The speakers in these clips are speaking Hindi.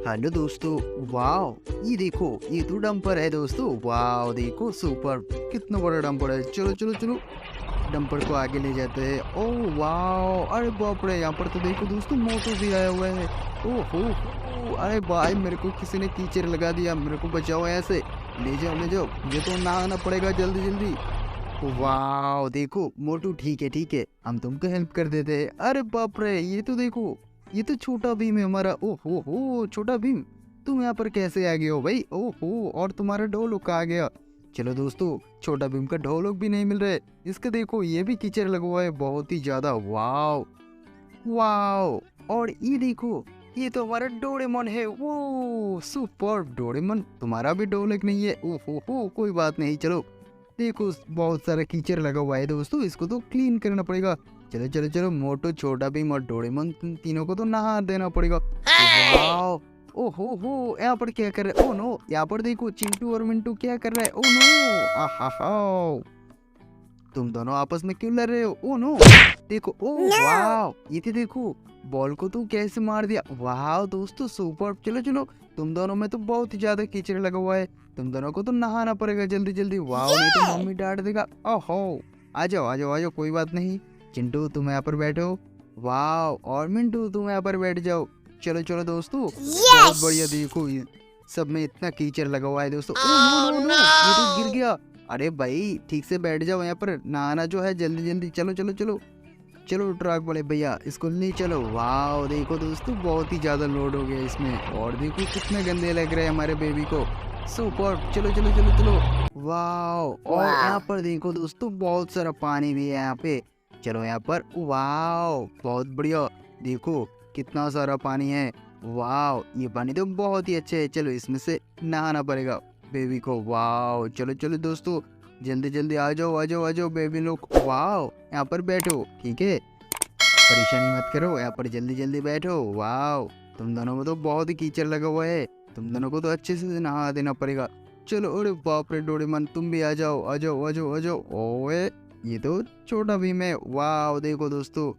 हेलो दोस्तों। वाह, ये देखो, ये तो डंपर है दोस्तों। वाह देखो, सुपर, कितना बड़ा डंपर है। चलो चलो चलो, डंपर को आगे ले जाते हैं। ओह वाह, अरे बाप रे, यहाँ पर तो देखो दोस्तों, मोटू भी आया हुआ है। ओह हो, अरे भाई, मेरे को किसी ने कीचड़ लगा दिया। मेरे को बचाओ, ऐसे ले जाओ ले जाओ, मुझे तो नहाना पड़ेगा जल्दी जल्दी। वाह देखो मोटू, ठीक है ठीक है, हम तुमको हेल्प कर देते हैं। अरे बाप रे, ये तो देखो, ये तो छोटा भीम है हमारा। ओह हो, छोटा भीम, तुम यहाँ पर कैसे आ गए हो भाई? ओह हो, और तुम्हारा ढोलक आ गया। चलो दोस्तों, छोटा भीम का ढोलक भी नहीं मिल रहा है। इसके देखो, ये भी कीचड़ लगा हुआ है बहुत ही ज्यादा। वाह वाह, और ये देखो, ये तो हमारा डोरेमोन है। वो सुपर डोरेमोन, तुम्हारा भी ढोलक नहीं है। ओह हो, कोई बात नहीं। चलो देखो, बहुत सारा कीचड़ लगा हुआ है दोस्तों, इसको तो क्लीन करना पड़ेगा। चलो चलो चलो, मोटू, छोटा भीम और डोरेमोन, तुम तीनों को तो नहा देना पड़ेगा। वाओ, ओ हो, यहाँ पर क्या कर रहे हैं? ओ नो, यहाँ पर देखो, चिंटू और मिंटू क्या कर रहे हैं? ओ नो, आहा, तुम दोनों आपस में क्यों लड़ रहे हो? ओ नो, देखो, ओ वाह, ये तो देखो, बॉल को तू कैसे मार दिया। वाह दोस्तों, सुपर। चलो चलो, तुम दोनों में तो बहुत ही ज्यादा कीचड़ लगा हुआ है, तुम दोनों को तो नहाना पड़ेगा जल्दी जल्दी। वाह, नहीं तो मम्मी डांट देगा। ओहो, आ जाओ आ जाओ आ जाओ, कोई बात नहीं। चिंटू, तुम यहाँ पर बैठो। वाह, और मिंटू, तुम यहाँ पर बैठ जाओ। चलो चलो दोस्तों, बहुत बढ़िया। देखो, सब में इतना कीचड़ लगा हुआ है दोस्तों। ओ नो नो नो, ये तो गिर गया। अरे भाई, ठीक से बैठ जाओ यहाँ पर, नहाना जो है जल्दी जल्दी। चलो चलो चलो चलो, ट्रक वाले भैया, इसको ले चलो। वाह देखो दोस्तों, बहुत ही ज्यादा लोड हो गया इसमें, और देखो कितने गंदे लग रहे हैं हमारे बेबी को। सुपर, चलो चलो चलो चलो। वाह, और यहाँ पर देखो दोस्तों, बहुत सारा पानी भी है यहाँ पे। चलो यहाँ पर, वाह बहुत बढ़िया, देखो कितना सारा पानी है। वाह, ये पानी तो बहुत ही अच्छा है। चलो, इसमें से नहाना पड़ेगा बेबी को। वाह, चलो चलो दोस्तों, जल्दी जल्दी आ जाओ आ जाओ आ जाओ बेबी लोग। वाह, यहाँ पर बैठो, ठीक है, परेशानी मत करो, यहाँ पर जल्दी जल्दी बैठो। वाह, तुम दोनों में तो बहुत ही कीचड़ लगा हुआ है, तुम दोनों को तो अच्छे से नहा देना पड़ेगा। चलो, अरे बाप रे डोरेमोन, तुम भी आ जाओ आ जाओ आ जाओ आ जाओ। ओए, ये तो छोटा भीम है। वाह देखो दोस्तों,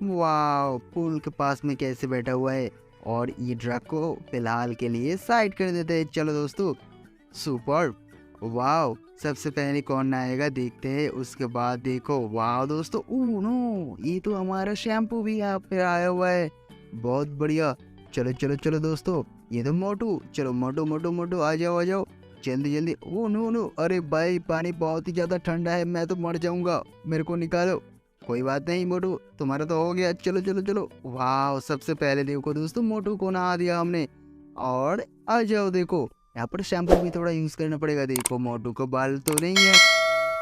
वाह, पुल के पास में कैसे बैठा हुआ है। और ये ट्रक को फिलहाल के लिए साइड कर देते हैं। चलो दोस्तों, सुपर। वाह, सबसे पहले कौन आएगा देखते हैं, उसके बाद देखो। वाह दोस्तों, ओह नो, ये तो हमारा शैम्पू भी यहाँ पे आया हुआ है, बहुत बढ़िया। चलो चलो चलो दोस्तों, ये तो मोटू। चलो मोटू मोटू मोटू, आ जाओ आ जाओ, जल्दी जल्दी। ओ नो नो, अरे भाई, पानी बहुत ही ज्यादा ठंडा है, मैं तो मर जाऊंगा, मेरे को निकालो। कोई बात नहीं मोटू, तुम्हारा तो हो गया। चलो चलो चलो। वाह, सबसे पहले देखो दोस्तों, मोटू को नहा दिया हमने। और आ जाओ, देखो यहाँ पर शैम्पू भी थोड़ा यूज करना पड़ेगा। देखो, मोटू को बाल तो नहीं है,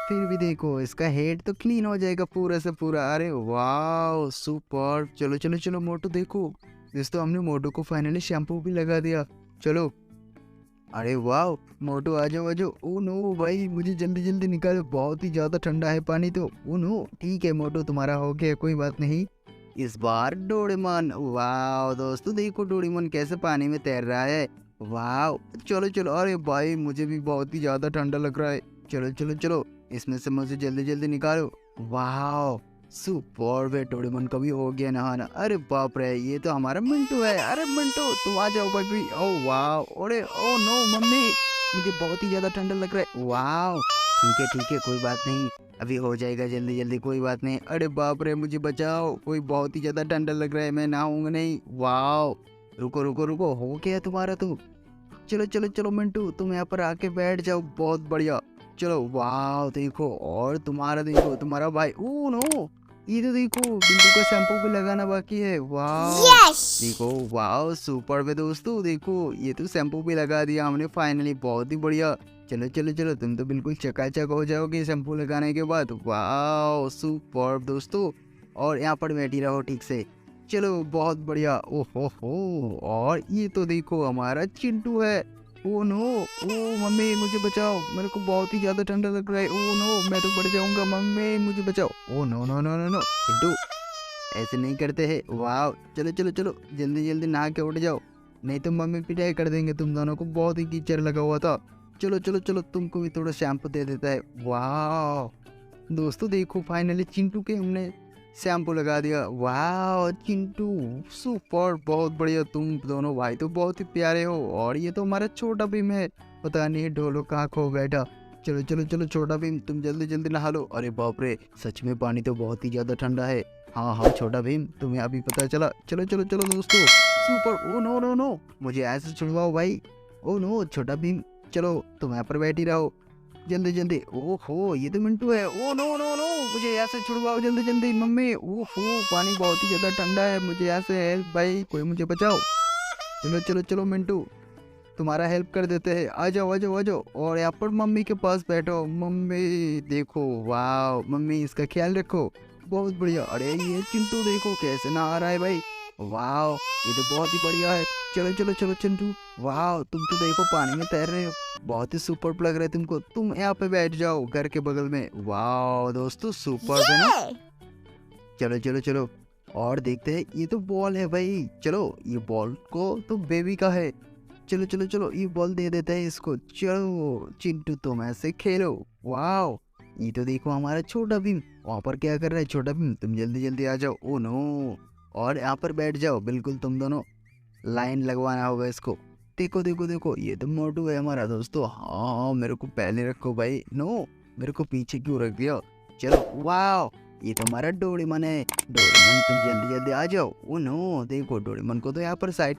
फिर भी देखो, इसका हेड तो क्लीन हो जाएगा पूरा से पूरा। अरे वाह, सुपर। चलो चलो चलो मोटू, देखो दोस्तों, हमने मोटू को फाइनली शैम्पू भी लगा दिया। चलो, अरे वाह, मोटू आ जाओ आ जाओ। ओ नो भाई, मुझे जल्दी जल्दी निकालो, बहुत ही ज्यादा ठंडा है पानी तो। ओ नो, ठीक है मोटू, तुम्हारा हो गया, कोई बात नहीं। इस बार डोरेमोन। वाह दोस्तों, देखो डोरेमोन कैसे पानी में तैर रहा है। वाह, चलो चलो, अरे भाई, मुझे भी बहुत ही ज्यादा ठंडा लग रहा है। चलो चलो चलो, इसमें से मुझे जल्दी जल्दी निकालो। वाह, सुपर वे, डोरेमोन का भी हो गया नहाना। अरे बाप रे, ये तो हमारा मिंटू है। अरे मिंटू, तुम आ जाओ भाई। ओ वाह, अरे ओ नो मम्मी, मुझे बहुत ही ज्यादा ठंडा लग रहा है। वाह, ठीक है, कोई बात नहीं, अभी हो जाएगा जल्दी जल्दी, कोई बात नहीं। अरे बाप रे, मुझे बचाओ, कोई बहुत ही ज्यादा ठंडा लग रहा है, मैं नहाऊंगा नहीं। वाह, रुको रुको रुको, हो गया तुम्हारा तो। चलो चलो चलो मिंटू, तुम यहाँ पर आके बैठ जाओ, बहुत बढ़िया। चलो, वाह देखो, और तुम्हारा देखो, तुम्हारा भाई। ओ नो, ये तो देखो, बिंदु का शैम्पू भी लगाना बाकी है। वाह देखो, वाह सुपर पे दोस्तों, देखो ये तो शैम्पू भी लगा दिया हमने फाइनली, बहुत ही बढ़िया। चलो चलो चलो, तुम तो बिल्कुल चकाचक हो जाओगे शैम्पू लगाने के बाद। वाह सुपर दोस्तों, और यहाँ पर बैठी रहो ठीक से। चलो, बहुत बढ़िया। ओहो हो, और ये तो देखो हमारा चिंटू है। ओ नो, ओ मम्मी मुझे बचाओ, मेरे को बहुत ही ज्यादा ठंडा लग रहा है। ओ नो, मैं तो बढ़ जाऊंगा, मम्मी मुझे बचाओ। Oh no no no no no, Chintu ऐसे नहीं करते हैं। वाह, चलो चलो चलो, जल्दी जल्दी नहा के उठ जाओ, नहीं तो मम्मी पिटाई कर देंगे, तुम दोनों को बहुत ही कीचड़ लगा हुआ था। चलो चलो चलो, तुमको भी थोड़ा शैम्पू दे देता है। वाह दोस्तों, देखो फाइनली चिंटू के हमने शैम्पू लगा दिया। वाह चिंटू सुपर, बहुत बढ़िया, तुम दोनों भाई तो बहुत ही प्यारे हो। और ये तो हमारा छोटा भीम है, पता नहीं ढोलो कहाँ खो बैठा। चलो चलो चलो छोटा भीम, तुम जल्दी जल्दी नहा लो। अरे बाप रे, सच में पानी तो बहुत ही ज़्यादा ठंडा है। हाँ हाँ छोटा भीम, तुम्हें अभी पता चला। चलो चलो चलो दोस्तों, super. Oh no no no, मुझे ऐसे छुड़वाओ भाई। ओ नो छोटा भीम, चलो तुम यहाँ पर बैठी रहो जल्दी जल्दी। ओहो ये तो मिंटू है। ओ नो नो नो, मुझे ऐसे छुड़वाओ जल्दी जल्दी। मम्मी ओहो, पानी बहुत ही ज़्यादा ठंडा है, मुझे ऐसे हेल्प भाई, कोई मुझे बचाओ। चलो चलो चलो मिंटू, तुम्हारा हेल्प कर देते हैं, आ जाओ आ जाओ आ जाओ। और यहाँ पर मम्मी के पास बैठो। मम्मी देखो, वाह मम्मी इसका ख्याल रखो। बहुत बढ़िया। अरे ये चिंटू देखो कैसे नहा रहा है भाई, वाह ये तो बहुत ही बढ़िया है। चलो चलो चलो चिंटू, वाह तुम तो देखो पानी में तैर रहे हो, बहुत ही सुपर लग रहा है तुमको। तुम यहाँ पे बैठ जाओ घर के बगल में। वाह दोस्तों सुपर है ना। चलो चलो चलो, और देखते हैं। ये तो बॉल है भाई, चलो ये बॉल को तो बेबी का है। चलो चलो चलो, ये बॉल दे देते हैं इसको। चलो चिंटू तुम ऐसे खेलो। वाओ ये तो देखो हमारा छोटा भीम वहाँ पर क्या कर रहा है। छोटा भीम तुम जल्दी जल्दी आ जाओ। ओ नो, और यहाँ पर बैठ जाओ बिल्कुल, तुम दोनों लाइन लगवाना होगा इसको। देखो देखो देखो, ये तो मोटू है हमारा दोस्तों। हाँ मेरे को पहले रखो भाई। नो, मेरे को पीछे क्यों रख दिया। चलो वाओ, ये तो हमारा डोरेमोन है। डोरेमोन तुम जल्दी जल्दी आ जाओ। ओ नो, देखो डोरेमोन को तो यहाँ पर साइड